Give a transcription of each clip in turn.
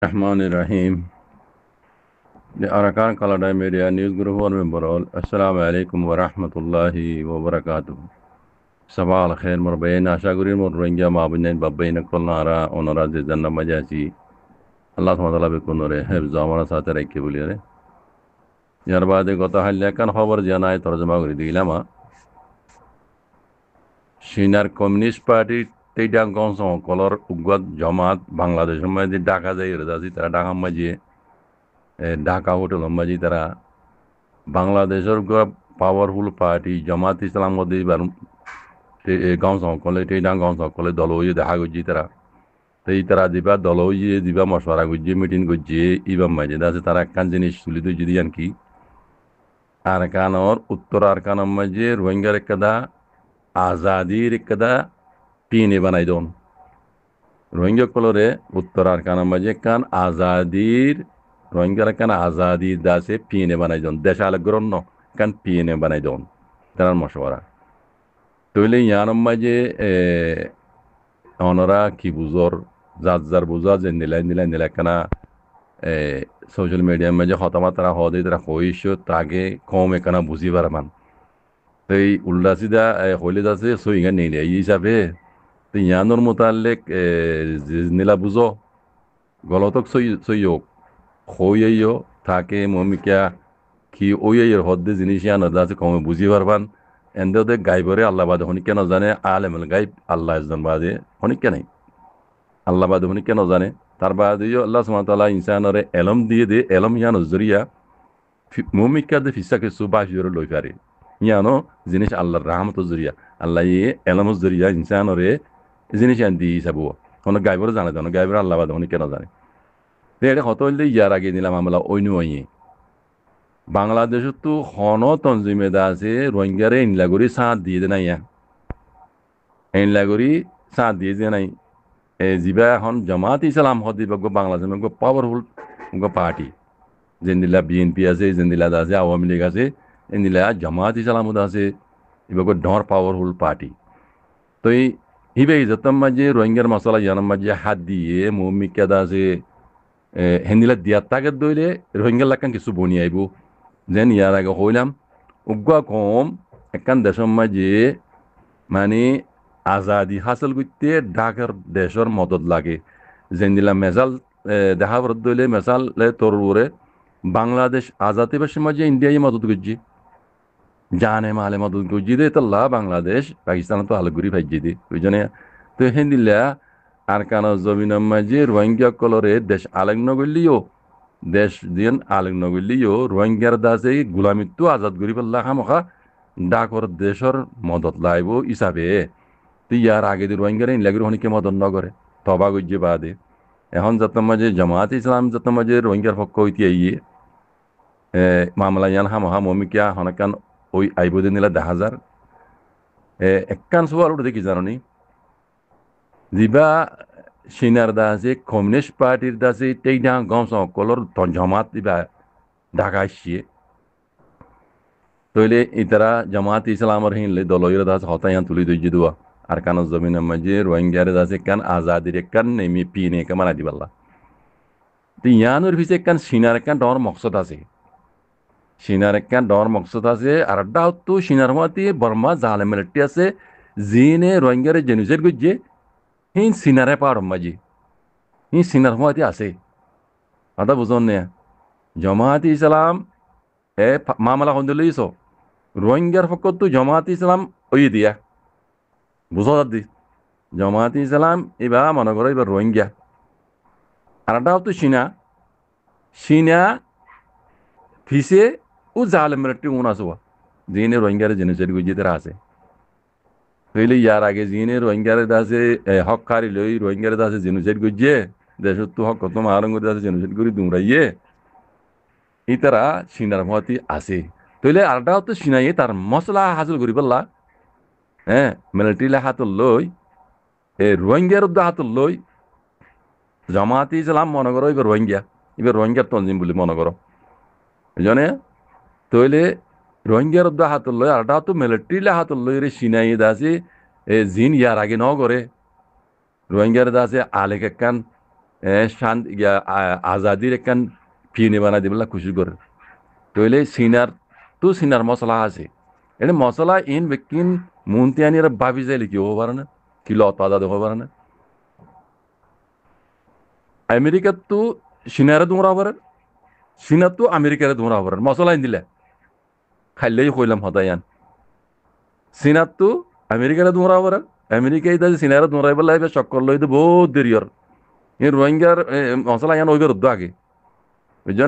Rahman Rahim. The Arakan Kaladay Media News Group one member all. Assalamu alaikum wa rahmatullahi wa barakatuh. Sabah al khair marbayin asha guri mor rohingya mabunain babbain kolnara onora de janna majasi. Allah subhanahu wa ta'ala bekunore hefz amara sate rakke bolire. यार बाद गत हाल्याकान खबर জানায় তরজমা করে দিলাম সিনার communist party তেইডাঙ্গন colour উগ্গত জমাত বাংলাদেশের মধ্যে ঢাকা যাই রাজি তারা ঢাকা মাঝে ঢাকা হোটেল মাঝে তারা বাংলাদেশের পাওয়ারফুল পার্টি জামাত ইসলাম মধ্যে গাঁও সকলে টেডাং গাঁও সকলে দল হয়ে দেখা করছি তারা এই তারা দিবা দল হয়ে দিবা মশওয়ারা করছে মিটিং করছে ইবাম মাঝে আছে তারা একখান জিনিস তুলি তো যদি কি আরকানর উত্তর আরকানর মাঝে রোহিঙ্গার একদা আজাদির একদা পিনে বানাই দন রোহিঙ্গা কলরে উত্তর আরকানর মাঝে কান আজাদির রোহিঙ্গার কান আজাদির দাসে পিনে বানাই দন দেশাল গ্রহণ কান পিনে বানাই দন তার মশওয়ারা তৈলে ইয়ানম মাঝে অনরা কি বুঝর যার বুঝা যে নিলাই কানা সোশ্যাল মিডিয়ার মাঝে হতামা তারা হদে তারা হইস তাকে কম একানা বুঝি পারমান তো এই উল্টা সিধা হইলে যাচ্ছে সইঙ্গা নিলে এই হিসাবে তো ইয়ানোর মোতালেক নিলা বুঝো গলতক সইয়োগ হইও থাকে মমিকা কি ওইয়ের হদ্দে জিনিস ইয়ানো যাচ্ছে কমে বুঝি পারবান এন্দে গাইবরে আল্লাহ বাদে হনি কেন জানে আলেমুল গাইব আল্লাহ একজন বাদে হনি কেন আল্লাহ বাদে হনি কেন জানে তার বাদে আল্লাহ সুবহানাহু ওয়া তাআলা ইনসানরে এলম দিয়ে এলম ইয়ানো জরিয়া মুমিকা দে ফিসাকে সুবাহ জোরে লই পারে ইয়ানো জিনিস আল্লাহর রহমত জরিয়া আল্লাহ এলম জরিয়া ইনসানরে জিনিস ইয়ান দি হিসাবো কোনো গাইবরে জানে জানো গাইবরে আল্লাহ বাদে হনি কেন জানে এটা কত হইলে ইয়ার আগে নিলাম আমলা অইনু অইয়ে বাংলাদেশত তো হন তঞ্জিমেদা আছে রোহিঙ্গারে ইনলাগরি সাঁত দিয়ে দে নাই ইনলাগরি সাঁত দিয়ে যে নাই জিবা এখন জামাত ইসলাম হদিব বাংলাদেশ পাওয়ারফুল পার্টি যেদিলা বিএনপি আছে যেদিলা আছে আওয়ামী লীগ আছে এদিলা জামাত ইসলাম আছে এবার ডর পাওয়ারফুল পার্টি তো এই হিবে যতম মাঝে রোহিঙ্গার মশলা ইয়ানোর মাঝে হাত দিয়ে মমিকাদা আছে হেন্দিলা দিয়ার তাকে দইলে রোহিঙ্গার লাগান কিছু বনি আইব যেন ইয়ার আগে হইলাম উগ্গা কম একখান দেশের মাঝে মানে আজাদি হাসিল করতে ঢাকার দেশের মদত লাগে যেন দিলা মেজাল দেখা দইলে মেজাল তোর উপরে বাংলাদেশ আজাদি বাসীর মাঝে ইন্ডিয়াই মদত করছি জানে মালে মদত করছি দে তাল্লা বাংলাদেশ পাকিস্তান তো আলগুড়ি ভাইজি দি বুঝনে তো হেন্দিলা আর কান জমিনের মাঝে রোহিঙ্গা কলরে দেশ আলেগ নগরলিও দেশ দিন আলেগ নগরলিও রোহিঙ্গার দাসে গুলামিত্ব আজাদ করি পেল্লা খামখা ডাকর দেশর মদত লাইব হিসাবে তো ইয়ার আগে দি রোহিঙ্গার ইনলাগির হনিকে মদত নগরে তবা গজ্জে বাদে এখন যত মাঝে জামাত ইসলাম যত মাঝে রোহিঙ্গার পক্ষ হইতে আইয়ে মামলা ইয়ান হামহা মমিকা হনকান ওই আইব দিন নিলা 10,000 একখান সোয়াল উঠে দেখি জানি জিবা সিনার দাসে কমিউনিস্ট পার্টির দাসে টেইডা গাঁও সকলর জমাত দিবা ঢাকা আসছে তইলে ইতারা জামাত ইসলামর হিনলে দলইর দাস হতাইয়ান তুলি দইজি দুয়া আর কান জমিনের মাঝে রোহিঙ্গার দাসে কান আজাদির কান নেমি পিনে কামানা দিবাল্লা তো ইয়ানোর ভিসে কান সিনার কান ডর মকসদ আছে সিনার একখান ডর মকসদ আছে আর ডাও তো সিনার মাতি বর্মা জালে মিলিটি আছে জিনে রোহিঙ্গারে জেনুসাইড গজ্জে হিন সিনারে পাড় মাঝি হিন সিনার মাতি আছে আদা বুঝন নে জামাত ইসলাম মামলা হন দিল ইসো রোহিঙ্গার ফকত তো জামাত ইসলাম ওই দিয়া বুঝো দি জামাত ইসলাম এবার মনে করো এবার রোহিঙ্গা আর ডাও তো সিনা ফিসে ও জালে মিলিটি উন আসো জিনে রোহিঙ্গারে জেনুসাইড গজ্জে তারা আছে হইলে ইয়ার আগে জিনে রোহিঙ্গারে দাসে হক খারি লই রোহিঙ্গারে দাসে জেনুসাইড গজ্জে দেশত তো হক কত মারঙ্গ দাসে জেনুসাইড করি দুমরাইয়ে ই তারা সিনার মতি আছে তইলে আরটাও তো সিনাইয়ে তার মশলা হাসিল করি পারলা মিলিটারিলে হাত লই রোহিঙ্গার হাত লই জামাত ইসলাম মনে করো এবার রোহিঙ্গার তঞ্জিম বলে মনে করো বুঝনে তইলে রোহিঙ্গার হাত লই আরটাও তো মিলিটারিলে হাত লই রে সিনাইয়ে দাসে জিন ইয়ার আগে ন করে রোহিঙ্গার দাসে আলেক একখান শান্তি আজাদির একখান ফিনে বানাই দিবলা খুশি করে তইলে সিনার মশলা আছে এটা মশলা ইন বেকিন মুন্তিয়ানি ভাবি যাইলে কি হবো পারে না কি লত আজাদ হবো পারে না আমেরিকার তো সিনারে দৌড়া পারে সিনার তো আমেরিকারে দৌড়া পারে মশলা ইন দিলে খাইলেই কইলাম হতায়ান সিনার তো আমেরিকারে দৌড়া পারে আমেরিকায় সিনারে দৌড়াই পেলাই চক্কর লইতে বহুত দেরিয়র এই রোহিঙ্গার মশলা ইয়ান ওইবার উদ্যোগ আগে বুঝছো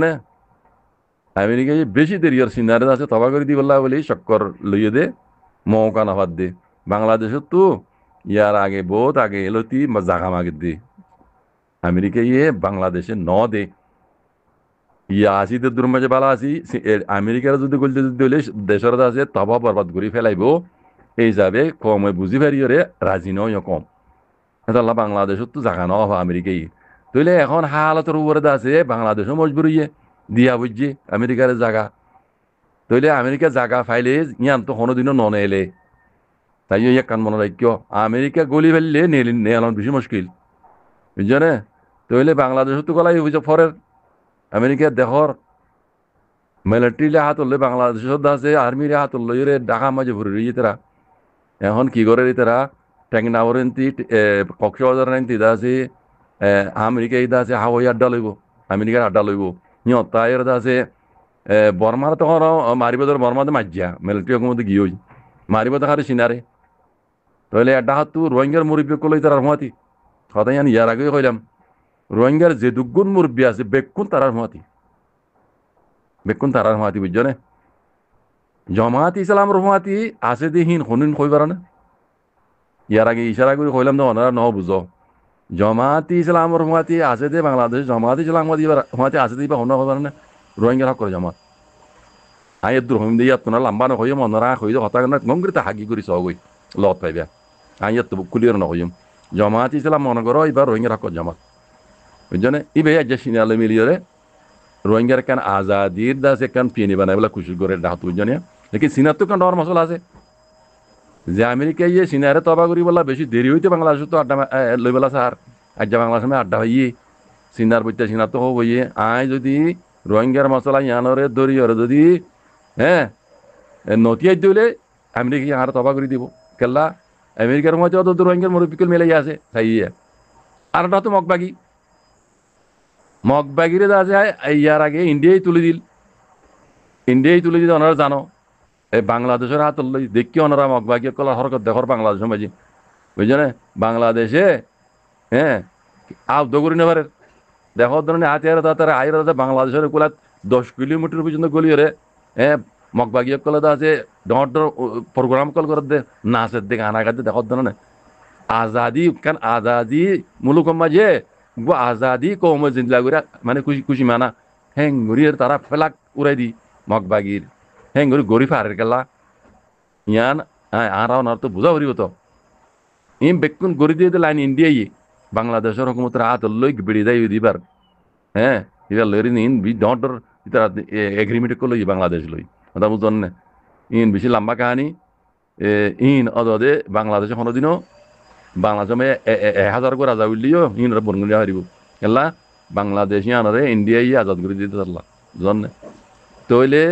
আমেরিকায় বেশি দেরিয়র সিনারে আছে তবা করে দি বললা বলি চক্কর লইয়ে দে মৌকা নাফাত দে বাংলাদেশত তো ইয়ার আগে বহুত আগে এলতি জাগা মাগে দে আমেরিকা ইয়ে বাংলাদেশে ন দে ইয়া আসি তো দূর মাঝে বালা আসি আমেরিকার যদি গলতে যদি হলে দেশের আছে তবা বরবাদ করে ফেলাইব এই যাবে কম বুঝি ফেরিয়রে রাজি নয় কম এটা বাংলাদেশত তো জাগা ন হওয়া আমেরিকাই তইলে এখন হালাতের উপরে আছে বাংলাদেশও মজবুর ইয়ে দিয়া বুঝছে আমেরিকার জাগা তইলে আমেরিকা জাগা ফাইলে ইয়ান তো কোনোদিনও ননে এলে তাই এক কান মনে রাখিও আমেরিকা গলি ফেললে নেয়ালন বেশি মুশকিল বুঝছো না তইলে বাংলাদেশত তো গলাই বুঝছো ফরের আমেরিকা দেশর মিলিটারিলে হাত উঠলে বাংলাদেশত আছে আর্মিরে হাত উঠলে ঢাকা মাঝে ভরে রয়েছে তারা এখন কি করে তারা টেংনাওয়ার এনতি কক্সবাজার এনতি আছে আমেরিকা ইদা আছে হাওয়াই আড্ডা লইব আমেরিকার আড্ডা লইব সিহঁত তাইর আছে বর্মার তখন মারিব ধর বর্মাতে মাজিয়া মিলিটারি হকুমতে গিয়ে মারিব দেখারে চিনারে তাহলে একটা হাত তো রোহিঙ্গার মুরব্বী কলই তার হুঁয়াতি সদাই আনি ইয়ার আগেই কইলাম রোহিঙ্গার যে দুগুণ মুরব্বী আছে বেকুন তারার হুঁয়াতি বুঝছো না জমাত ইসলামর হুঁয়াতি আছে দিহীন শুনিন কইবার না ইয়ার আগে ইশারা করে কইলাম তো ওনারা ন বুঝো জমাতি ইসলামর হুঁয়াতি আছে দে বাংলাদেশ জমাত ইসলাম হুঁয়াতি আছে দিবা হন কইবার না রোহিঙ্গার হক করে জমাত আই দূর হইম দিয়ে তোনা লম্বা নকইম ওনারা কইদ হতা না গংগরিতে হাগি করি সগই লত পাইবা আই তো কুলিয়র নকইম জমাত ইসলাম মনে করো এবার রোহিঙ্গার হক জমাত বুঝছো না ইবে যে সিনালে মিলিয়রে রোহিঙ্গার কান আজাদির দাসে কান পিনি বানাই বলে খুশি করে ডাহাত বুঝছো না লেকিন সিনার তো কান ডর মশলা আছে যে আমেরিকা ইয়ে সিনারে তবা করি বলা বেশি দেরি হইতে বাংলাদেশ তো আড্ডা লই বেলা স্যার আজ বাংলাদেশ আড্ডা হইয়ে সিনার বইতে সিনার তো হোক হইয়ে আয় যদি রোহিঙ্গার মশলা ইয়ানরে দরিয়রে যদি হ্যাঁ নতিয়াই দিলে আমেরিকা আর তবা করে দিব কেল্লা আমেরিকার মধ্যে অত রোহিঙ্গার মুরব্বিকুল মেলে আছে তাই আর তো মগবাগিরে যা যায় ইয়ার আগে ইন্ডিয়াই তুলে দিল ওনারা জানো এই বাংলাদেশের হাত লই দেখি ওনারা মগবাগি কলার হরকত দেখর বাংলাদেশের মাঝে বুঝছো না বাংলাদেশে হ্যাঁ আব দগুরি নেবারে দেখো ধরনের হাতিয়ার তারা আইর বাংলাদেশের কোলাত 10 কিলোমিটার পর্যন্ত গলিয়ে হ্যাঁ মগবাগি কলে আছে ডর প্রোগ্রাম কল করে দে নাচের দিকে আনা গাতে দেখো ধরনের আজাদি কারণ আজাদি মুলুক মাঝে আজাদি কম জিন্দলা করে মানে খুশি মানা হেঙ্গুরির তারা ফেলাক উড়াই দি মগবাগির হেঙ্গুরি গড়ি ফারের গেলা ইয়ান আর তো বুঝা পারিব তো ইম বেকুন গড়ি দিয়ে লাইন ইন্ডিয়াই বাংলাদেশের হুকুমতের হাত লই বেড়ে দেয় দিবার হ্যাঁ এবার লই ইন বি ডর এগ্রিমেন্ট করলো বাংলাদেশ লই কথা বুঝন না ইন বেশি লম্বা কাহানি ইন অদে বাংলাদেশে কোনোদিনও বাংলাদেশে 1000 করে রাজা উঠলিও ইন বনগুলিয়া হারিব এলা বাংলাদেশি আনরে ইন্ডিয়াই আজাদ করে দিতে পারলা বুঝন না তইলে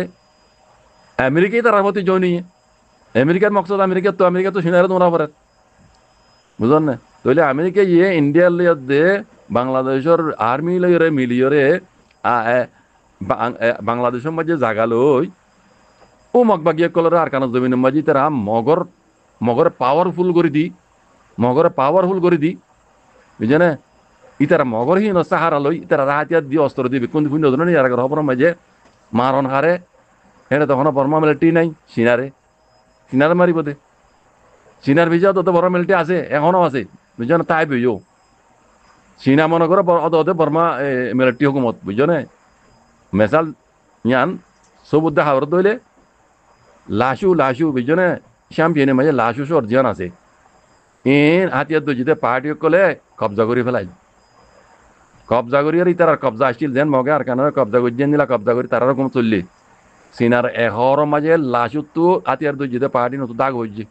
আমেরিকাই তার প্রতি জয় নিয়ে আমেরিকার মকসদ আমেরিকা তো সিনারে তোমরা পারে বুঝন না তইলে আমেরিকা ইয়ে ইন্ডিয়ার লিয়ে দে বাংলাদেশের আর্মি লইরে মিলিয়রে বাংলাদেশের মাঝে জাগা লই ও মগবাগিয়া কলরে আর কানা জমিনের মাঝে তারা মগর পাওয়ারফুল করে দি বুঝছে না ইতারা মগরহীন সাহারা লই ইতারা রাহাতিয়ার দিয়ে অস্ত্র দিবে কোন ভিন্ন ধরনের ইয়ার খবর মাঝে মারণ হারে হেঁটে তখন বর্মা মিলিটারি নাই সিনারে মারিব দে চীনার ভিজা তত বড় মিলিটারি আছে এখনো আছে বুঝছো না তাই বুঝো চীনা মনে করে অত বর্মা মিলিটারি হুকুমত বুঝছো না মেসাল ইয়ান সব উদ্দে হাওড় দইলে লাশু বুঝছো না চ্যাম্পিয়নের মাঝে লাশু সর্জিয়ান আছে ইন হাতিয়ার দুজিতে পার্টি কলে কবজা করে ফেলাই কবজা করি আর তার কবজা আসছিল যেন মগে আর কেন কবজা করি যেন দিলা কবজা করি তারা রকম চললি সিনার এহর মাঝে লাশু তো হাতিয়ার দুজিতে পার্টি নতুন দাগ হয়েছে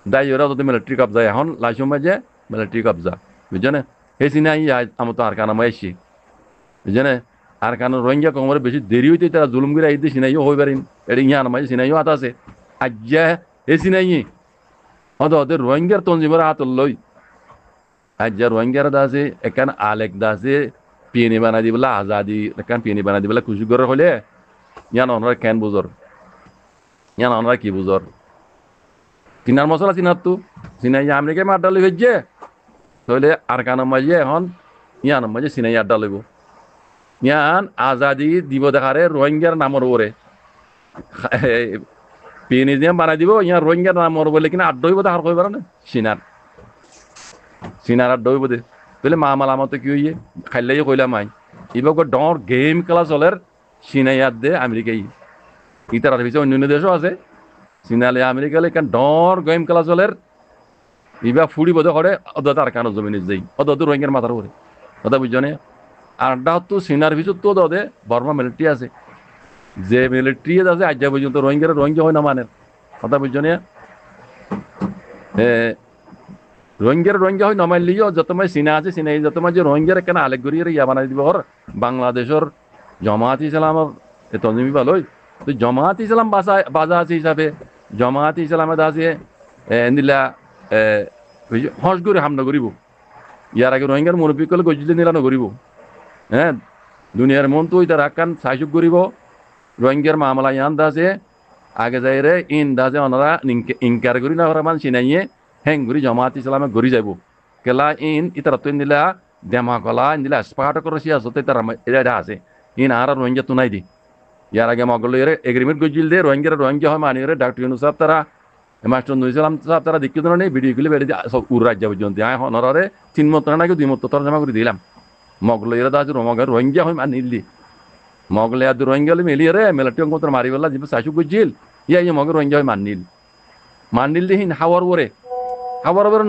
দাই ওরা তো মিলিটারি কবজা এখন লাশু মাঝে মিলিটারি কবজা বুঝছো না হে চিনাই আমি তো আর কানা মাইছি বুঝছেনে আর কারণ রোহিঙ্গা কমরে বেশি দেরি হইতে তারা জুলুম করে আইতে চিনাইও হয়ে পারেন এটা ইয়ান মাঝে চিনাইও হাত আছে আজ্ঞা হে চিনাই ওদের রোহিঙ্গার তঞ্জিমের হাত লই আজ্ঞা রোহিঙ্গার দাসে একান আলেক দাসে পিএনএ বানাই দিবলা আজাদি একান পিএনএ বানাই দিবলা খুশি করে হলে ইয়ান অনরা কেন বুঝর ইয়ান অনরা কি বুঝর চিনার মশলা চিনার তো চিনাই আমেরিকায় মার ডালি হয়েছে তাহলে আর কানের মাঝে এখন ইয়ান মাঝে চিনাই আড্ডা লইব ইয়ান আজাদি দিব দেখারে রোহিঙ্গার নামর ওরে পিএনএ বানাই দিব ইয়ান রোহিঙ্গার নামর বলে কিনা আড্ডা হইব দেখার কইবার না সিনার আড্ডা হইব দে তাহলে মা মালামত কি হইয়ে খাইলাই কইলাম আই এবার ডর গেম খেলা চলের সিনাই আদ দে আমেরিকাই ইতার পিছিয়ে অন্য দেশও আছে সিনালে আমেরিকালে কেন ডর গেম খেলা চলের ইবা ফুড়ি বোধ করে অদা আর কানো জমিনে যাই অদ রোহিঙ্গার মাথার উপরে কথা বুঝছো আড্ডা তো সিনার ভিতর তো দে বর্মা মিলিটারি আছে যে মিলিটারি আছে আজ পর্যন্ত রোহিঙ্গা হয় না মানে কথা বুঝছো রোহিঙ্গা হয় নমাইলিও যত মাই চীনা আছে চীনাই যত মাই যে রোহিঙ্গার কেন আলেক গড়িয়ে ইয়া বানাই দিব হর বাংলাদেশের জমাত ইসলামর তঞ্জিমি ভালোই তো জমাত ইসলাম বাজা আছে হিসাবে জমাত ইসলামে আছে নিলা হস করে হামনা করিব ইয়ার আগে রোহিঙ্গার মুরব্বী কলে গজিলে নিলা নকরিব হ্যাঁ দুনিয়ার মন তো ইতার আকান সাইসুক করিব রোহিঙ্গার মামলা ইয়ান দাসে আগে যাই রে ইন দাসে ওনারা ইনকার করি না মান চিনাইয়ে হেং ঘুরি জমাত ইসলামে ঘুরি যাব কেলা ইন ইতারা তো নিলা দেমা কলা নিলা স্পাট করে সিয়াসতে তারা এটা আছে ইন আর রোহিঙ্গা তুনাই দি ইয়ার আগে মগল এগ্রিমেন্ট গজিল দে রোহিঙ্গা হয় মানি রে ডাক্তার ইউনুস সাহেব তারা মাস্টার নুইসালাম সাহেব তারা দেখিত না ভিডিওগুলি বেড়ে সব উর রাজ্য পর্যন্ত আয় হনরে 3 মত নাকি 2 মত তরজমা করে দিলাম মগল দাস রোহিঙ্গা হয় মানিল দি মগল রোহিঙ্গা মিলিয়ে রে মেলাটিও মত মারি বললা যে শাসু গজিল ইয়া মগ রোহিঙ্গা হয় মানিল দিহিন হাওয়ার ওরে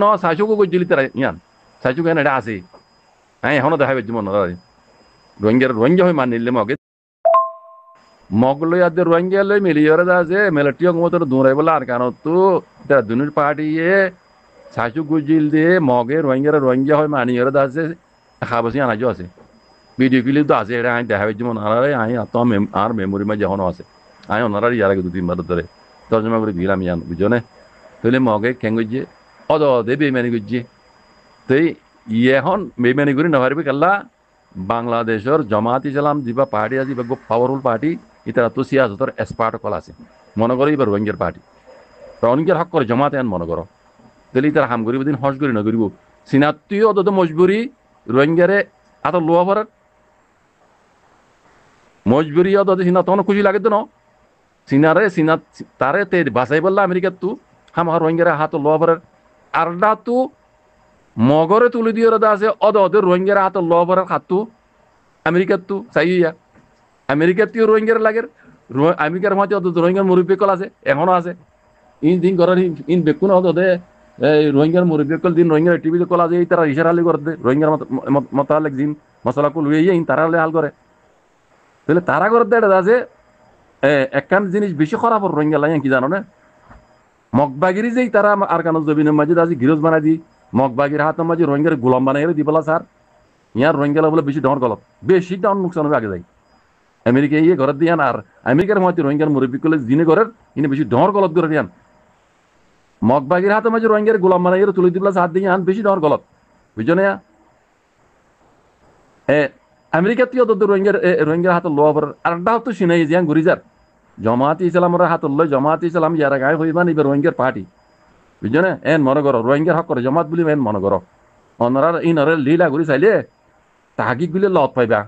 ন শাশুকে গজিল তারা ইয়ান শাশু কেন এটা আছে হ্যাঁ এখনো দেখা পাচ্ছি মনে হয় রোহিঙ্গা হয় মানিলে মগে মগল রোহিঙ্গা লই মিলিয়ে আছে মেলাটিও মত দৌড়াই বলা আর কারণ তো দুনির পার্টিয়ে শাশু গজিল দিয়ে মগে রোহিঙ্গা হয় মানিয়ে আছে খাবাসি আনাজও আছে ভিডিও ক্লিপ তো আছে এটা আমি দেখা পাচ্ছি মনে হয় আমি আর মেমোরি মাঝে এখনো আছে আমি ওনারা ইয়ার আগে 2-3 বার ধরে তর্জমা করে দিলাম ইয়ান বুঝছো না তাহলে মগে কেন গজিয়ে অদে বেমানি গজিয়ে তো এখন বেমানি করি না পারবি কাল্লা বাংলাদেশের জমাত ইসলাম যা পার্টি আছে পাওয়ারফুল পার্টি ইতারা তো সিয়াসতর এক্সপার্ট কল আছে মনে করো এবার রোহিঙ্গার পার্টি রোহিঙ্গার হক করে জমাত এন মনে করো তাহলে তারা হাম করিব দিন হস করি না করিব সিনাত্তুও অত মজবুরি রোহিঙ্গারে এত লোয়া ভরার মজবুরি অত সিনা তখন খুশি লাগে তো ন সিনা তারে তে বাঁচাই বললা আমেরিকার তু আমার রোহিঙ্গারে হাত লোয়া ভরার আরডা তু মগরে তুলে দিয়ে আছে ওদের রোহিঙ্গার হাত লোয়া ভরার খাতু আমেরিকার তু চাইয়া আমেরিকার তুই রোহিঙ্গার লাগে আমেরিকার মাঝে অত রোহিঙ্গার মুরব্বী কল আছে এখনো আছে ইন দিন ঘরের ইন বেকুন ওদের রোহিঙ্গার মুরব্বী কল দিন রোহিঙ্গার টিভিতে কল আছে এই তারা ইশারা আলি করে রোহিঙ্গার মতালেক দিন মশলা কুল হয়ে ইন তারা হাল করে তাহলে তারা করে দেয় আছে একখান জিনিস বেশি খারাপ রোহিঙ্গা লাগে কি জানো না মগবাগিরি যেই তারা আর কানো জবিনের মাঝে আজি গিরোজ বানাই দি মগবাগির হাতের মাঝে রোহিঙ্গার গোলাম বানাই দি বলা স্যার ইয়ার রোহিঙ্গা বলে বেশি ডর গলত বেশি ডর নুকসান হবে আগে যাই আমেরিকা ইয়ে ঘরের দিয়ান আর আমেরিকার মধ্যে রোহিঙ্গার মুরব্বী করলে দিনে ঘরের ইনি বেশি ডর গলত করে দিয়ান মগবাগির হাতের মাঝে রোহিঙ্গার গোলাম বানাই তুলে দিবলা হাত দিয়ে আন বেশি ডর গলত বুঝছো না আমেরিকা তুই রোহিঙ্গার হাতে লোয়া পড়ার আর তো সিনাই জিয়ান ঘুরি যার জমাত ইসলামের হাত লয় জমাত ইসলাম ইয়ারা গায়ে হইবান এবার রোহিঙ্গার পার্টি বুঝছো না এন মনে করো রোহিঙ্গার হক করে জমাত বলি এন মনে করো অনরা ইনরে লীলা ঘুরি চাইলে তাহাকিক গুলি লত পাইবা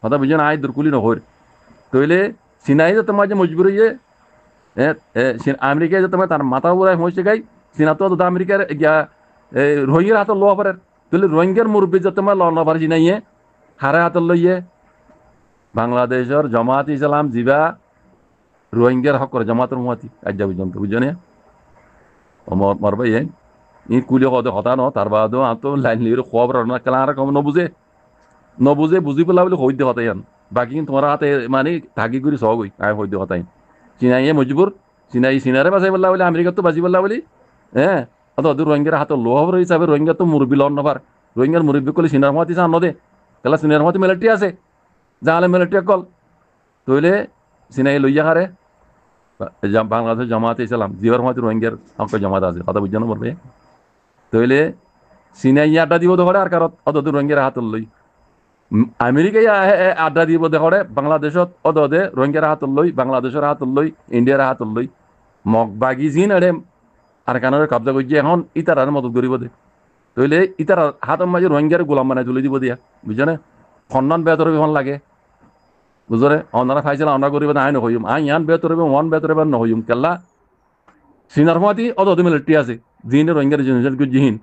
কথা বুঝছো না আই দুর্কুলি নহর তইলে সিনাই যে তোমার যে মজবুরি যে আমেরিকায় যে তোমার তার মাথা উপরে হয়েছে গাই সিনা তো আমেরিকার রোহিঙ্গার হাতে লোয়া পারে তাহলে রোহিঙ্গার মুরব্বী যে তোমার ল না পারে সিনাইয়ে হারে হাতে লইয়ে বাংলাদেশের জমাত ইসলাম জিবা রোহিঙ্গার হক করে জমাতের মহাতি আজ পর্যন্ত বুঝছো না মরবে ই কুলি হতা ন তার বাদও তো লাইন লিয়ে খোয়াব না কেলা আর কম নবুঝে বুঝি পেলা বলে হইতে হতাই বাকি তোমার হাতে মানে থাকি করে সব হই আয় হইতে হতাই চিনাইয়ে মজবুর চিনারে বাঁচাই বললা বলে আমেরিকা তো বাঁচি বললা বলি হ্যাঁ অত রোহিঙ্গার হাতে লোহাবর হিসাবে রোহিঙ্গা তো মুরব্বী লন নবার রোহিঙ্গার মুরব্বী করলে সিনার মহাতি চান নদে তাহলে সিনার মহাতি মিলিটারি আছে যাহলে মিলিটারি কল তৈলে সিনাই লইয়া হারে বাংলাদেশ জামাতে ইসলাম জিবার মহাতি রোহিঙ্গার অঙ্ক জামাত আছে কথা বুঝানো পড়বে তৈলে সিনাই আড্ডা দিব ধরে আর কারত অত রোহিঙ্গার হাত লই আমেরিকায় আড্ডা দিব দেখে বাংলাদেশত অদে রোহিঙ্গার হাত লই বাংলাদেশের হাত লই ইন্ডিয়ার হাত লই মগ বাগি জিন আরে আর কানের কবজা করছে এখন ইতারার মদত করিব দে তইলে ইতার হাতের মাঝে রোহিঙ্গার গোলাম বানাই তুলে দিব দিয়া বুঝছো না খন্ডন বেতর এখন লাগে বুঝরে অনারা খাইছিল অনারা করিব আই নহইম আই ইয়ান বেতর ওয়ান বেতর নহইম কেলা সিনার মাতি অদে মিলিটারি আছে জিনে রোহিঙ্গার জিনিস জিহিন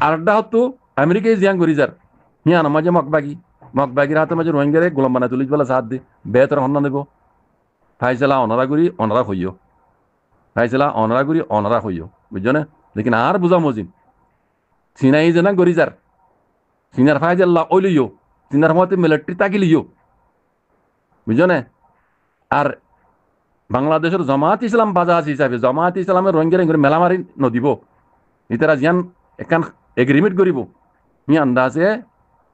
আরেকটা হতো আমেরিকায় জিয়াং করি যার হিয়ান মাঝে মগবাগির হাতের মাঝে রোহিঙ্গারে গোলাম বানাই তুলিস বেলা সাথ দি বেতর হন্না নেব ফাইসলা অনারা করি অনারা হইও ফাইসলা অনারা করি অনারা হইও বুঝছো না লেকিন আর বুঝা মজিম সিনাই যে না গরিজার সিনার ফাইজাল্লাহ ওইলিও সিনার মতে মিলিটারি তাকিলিও বুঝছো না আর বাংলাদেশের জামাত ইসলাম বাজাজ হিসাবে জামাত ইসলামের রোহিঙ্গার মেলামারি নদিব ইতারা জিয়ান একান এগ্রিমেন্ট করিব হি আন্দাজে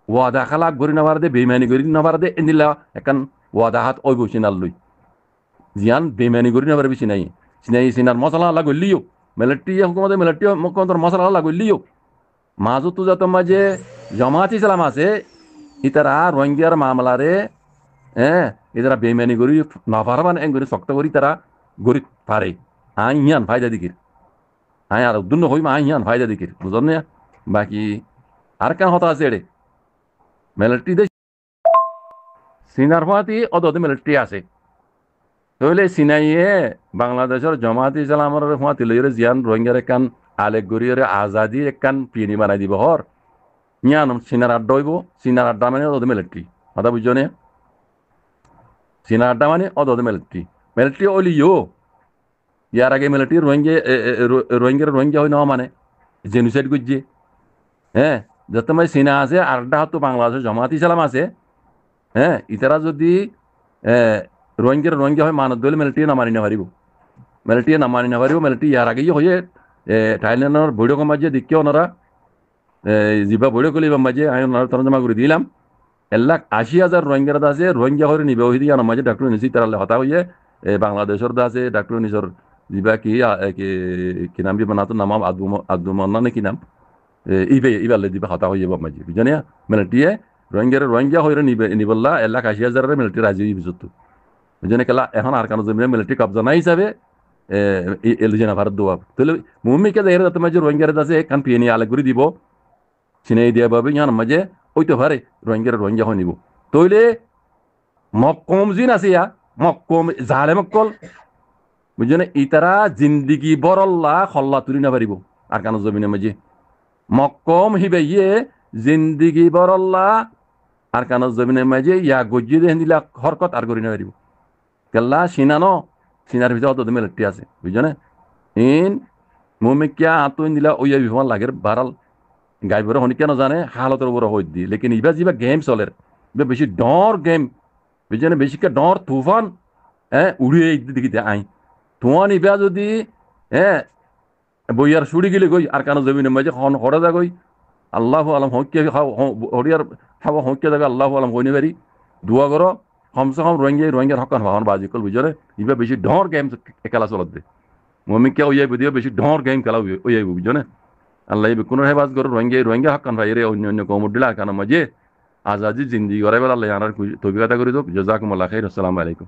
ওয়াদা খালাক গরি নাবার দে বেইমানি গরি নাবার দে এনিলা একান ওয়াদা হাত ওইব সিনার লই জিয়ান বেইমানি গরি নাবার বি সিনাই সিনার মশলা আল্লাহ গলিও মিলিটারি হুকুমতে মিলিটারি মুখ্যমন্ত্রী মশলা আল্লাহ গলিও মাজুত যাতে মাঝে জামাত ইসলাম আছে ইতারা রোহিঙ্গার মামলারে এরা বেইমানি করি নফারবান এং করে শক্ত করি তারা গরি পারে আই ইয়ান ফায়দা দিকির আই আর উদ্দুন্ন হইম আই ইয়ান ফায়দা দিকির বুঝল না বাকি আর কেন হতা আছে এড়ে মিলিটারি দেশ সিনার ফাতি অদতে মিলিটারি আছে তাহলে সিনাইয়ে বাংলাদেশের জামাত ইসলামের ফাতি লইরে জিয়ান রোহিঙ্গার একান আলেক গরিয়রে আজাদি একান পিনি বানাই দিব হর ইয়ান সিনার আড্ডা হইব সিনার আড্ডা মানে অদতে মিলিটারি কথা বুঝছো না সিনার আড্ডা মানে অদতে মিলিটারি ওলিও ইয়ার আগে মিলিটারি রোহিঙ্গা হয় না মানে জেনুসাইড করছে যত মানে সিনা আছে আরেকটা হতো বাংলাদেশের জামাত ইসলাম আছে ইতারা যদি রোহিঙ্গা হয় মানত দিলে মিলিটারি নামানি নাপারিব মিলিটারি ইয়ার আগেই হয়ে থাইল্যান্ডের বৈঠক মাঝে দেখে ওনারা যা বৈঠক কলি মাঝে আমি ওনারা তরজমা করে দিলাম 1,80,000 রোহিঙ্গার আছে রোহিঙ্গা হয়ে নিবে ওই দিয়ে মাঝে ডাক্তার নিছি তারা হতা হয়ে বাংলাদেশের আছে ডাক্তার নিজের যা কি নাম বি বানাতো নাম আব্দুল মান্না নে কি নাম ইবালে দিবা হতা হয়ে মাঝে বুঝলি মিলিটারিয়ে রোহিঙ্গা হয়ে নিবল্লা 1,80,000 মিলিটারি রাজি বুঝত বুঝলি কেলা এখন আর কারণ জমিনে মিলিটারি কবজা নাই হিসাবে এলিজেনা ভারত দোয়া তাহলে মুম্মিকে এর মাঝে রোহিঙ্গার আছে কান পিয়ে নিয়ে আলেক করে দিব চিনাই দিয়া ভাবে ইয়ান মাঝে ওইতে পারে রোহিঙ্গা হয়ে নিব তইলে মক্কম জিন আছে ইয়া মক্কম জালে মক্কল বুঝছো না ইতারা জিন্দিগি বরল্লা খল্লা তুলি না পারিব আর কারণ জমিনের মাঝে মক্কম হিবে ইয়ে জিন্দিগি বরল্লা আর কারণ জমিনের মাঝে ইয়া গজ্জি দেন দিলা হরকত আর করি না পারিব কেল্লা সিনানো সিনার ভিতরে অত মিলিটারি আছে বুঝছো না ইন মুমিকিয়া আতুন দিলা ওই বিমান লাগের বারাল গাইবর হনি কেন জানে হালতের উপর হই দি লেকিন ইবা যা গেম চলের বেশি ডর গেম বুঝছো না বেশিকে ডর তুফান উড়িয়ে দিকে আই তুয়ান ইবা যদি বইয়ার সুড়ি গেলে গই আর কানো জমিনে মাঝে হরে যা গই আল্লাহ আলম হকিয়া হরিয়ার হাওয়া হকিয়া যাবে আল্লাহ আলম হইনি পারি দোয়া করো কমসে কম রোহিঙ্গার হকান হওয়ান বাজি কল বুঝরে ইবা বেশি ডর গেম খেলা চলত দে মমিকে ওই বুঝিও বেশি ডর গেম খেলা ওই বুঝছো না আল্লাহ কোনো হেবাজ করো রোহিঙ্গা হকান ভাই রে অন্য কমর দিলা আর কানো মাঝে আজাদি জিন্দি করে আল্লাহ আনার তবিকাতা করে দোক জাজাকুমুল্লাহ খাইর আসসালামু আলাইকুম